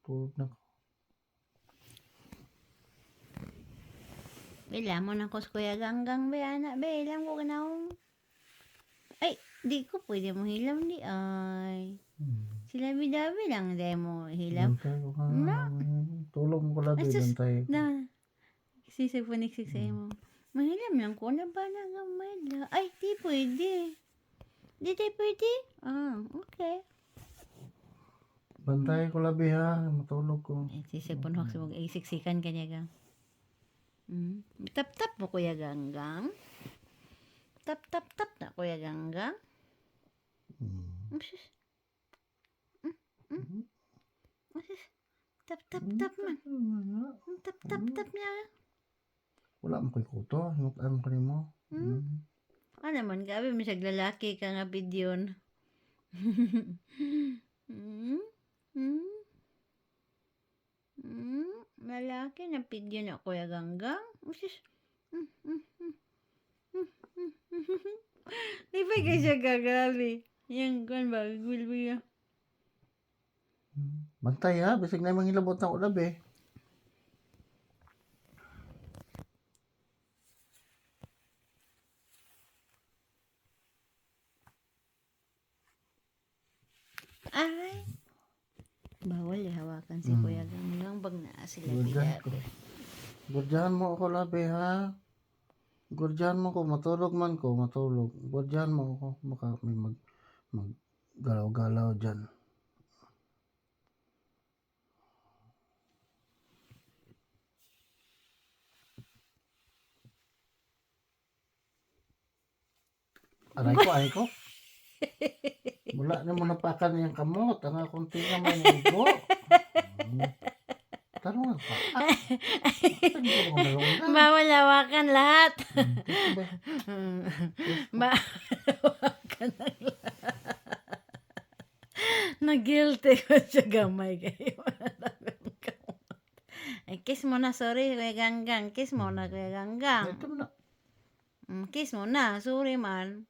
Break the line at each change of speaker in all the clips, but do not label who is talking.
Tulog na ko.
Bila mo na ko sa Kuya Ganggang, be, anak, be, ilang ko ganahong. Ay, di ko pwede mo hilam di, ay. Sila bidabi lang, di mo hilam.
Bantay ko ka.
Na,
Tulog mo ko labi,
ay, sus,
bantay ko.
na, sisig po niksik sa mo. Mahilam lang ko na ba na gamay la. Ay, di pwede. Di tayo pwede? Ah, okay.
Bantay ko labi ha, matulog ko.
Ay, sisig po na ako isiksikan kanya gang. Tap-tap mo, Kuya Ganggang. Tap-tap-tap na, Kuya Ganggang. Sus. Sus. Tap-tap-tap man. Tap-tap-tap niya.
Wala mo ko'y kuto, hinutaan ko rin mo.
Ano man, gabi mo siya lalaki ka nga bidyon. Lalaki na bidyon na, Kuya Ganggang. Sus. Di ba kayo siya gagabi? Yan, kan ba? Gulbi na.
Bantay ha, bisig na yung ilabot na ko labi.
Ay. Bawal hawakan si Kuya Ganggang pag naa sila
Gurdyan ko.
bidabi.
Gurdyan mo ako labi ha. Gurdyan mo ko, matulog man ko, matulog. Gurdyan mo ako, baka may galaw-galaw dyan. Aray ko. Wala na mo napakan yung kamot. Ang akong tinga may naigo. Tanong pa.
Bawal hawakan lahat. Bawal hawakan ang lahat. Na-guilty ko siya gamay kayo. Ay, kiss mo na, sorry, Kuya Ganggang. Kiss mo na, Kuya Ganggang.
Ito na.
Kiss mo na, sorry man.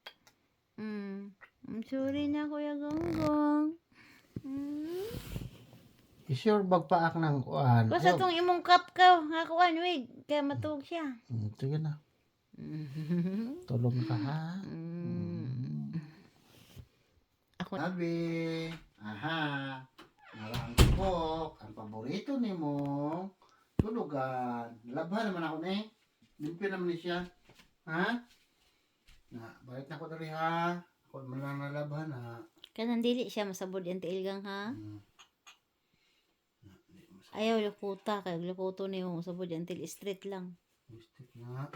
Sorry na, Kuya Ganggang.
Isure bagpaak ng kuan.
Basta itong imong cup ka, nga kuan, wig, kaya matug siya.
Sige na. Tulog na ka ha.
Ako,
Sabi. Aha. Narang buk. Ang paborito ni mo. Tulugan. Labhan naman ako ni. Limpyo naman ni siya. Ha? Na, balik na ko dari ha. Ako man lang nalabhan ha.
kanang dili siya masabod yung tiilgang ha. Ayaw lukuta, kaya lukuto niyo masabod yung til straight lang.
Mistik na.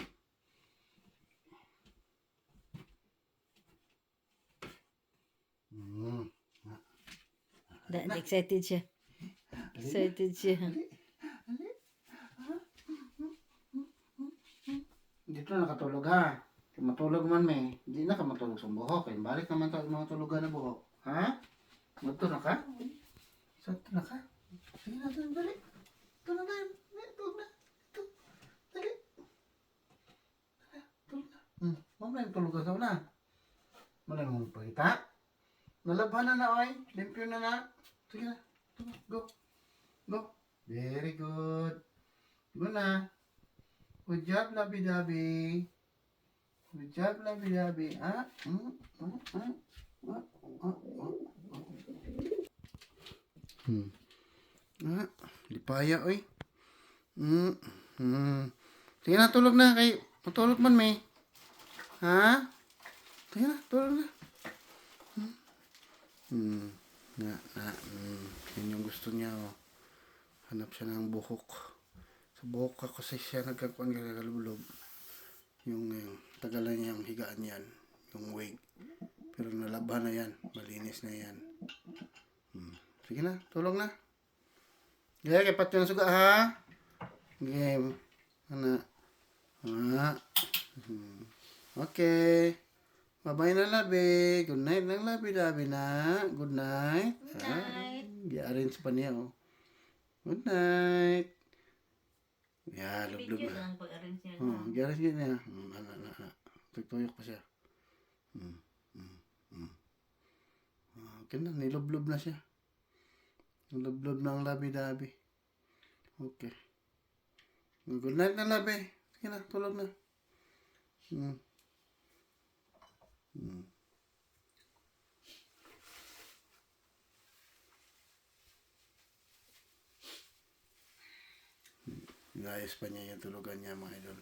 Excited siya. Excited siya.
Dito na nakatulog ha. Kaya matulog man may. Hindi na ka matulog sa buhok. Kaya balik naman tayo mga tulugan na buhok. Ha? Magto na ka? Sakto na ka? Sige na, balik. Ito na tayo. Tulog na. Ito. Dali. Tulog na. Mamaya yung tulugan sa una. Malay mong pagkita. Nalabhan na na, oy. Limpyo na na. Sige na. Tulog. Go. Go. Very good. Go na. Good job, labi-dabi. Good job, labi-dabi. Ah? Lipaya, oy. Sige na, tulog na. Kay, matulog man, may. Ha? Sige na, tulog na. Yan yung gusto niya, oh. Hanap siya ng buhok. Sa buhok ako siya nagkakuan kalublob. Yung tagalan niya yung higaan yan. Yung wig. Pero nalabhan na yan. Malinis na yan. Sige na, tulog na. Okay, kay pati na suga ha. Game. Ano? Okay. Bye-bye na labi. Good night ng labi-labi na. Good night.
Good night.
I-arrange pa niya, oh. Good night. Yeah, lub-lub
Video
na.
lang pag-arrange niya.
I-arrange niya. Tuyok pa siya. Okay na, nilub-lub na siya. Ang lublob ng labi-dabi. Okay. Good night na labi. Sige na, tulog na. Hmm. Hmm. Inayos pa niya yung tulugan niya, mga idol.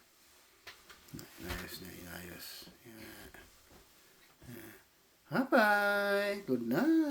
Inayos niya, inayos. Yeah. Bye-bye. Good night.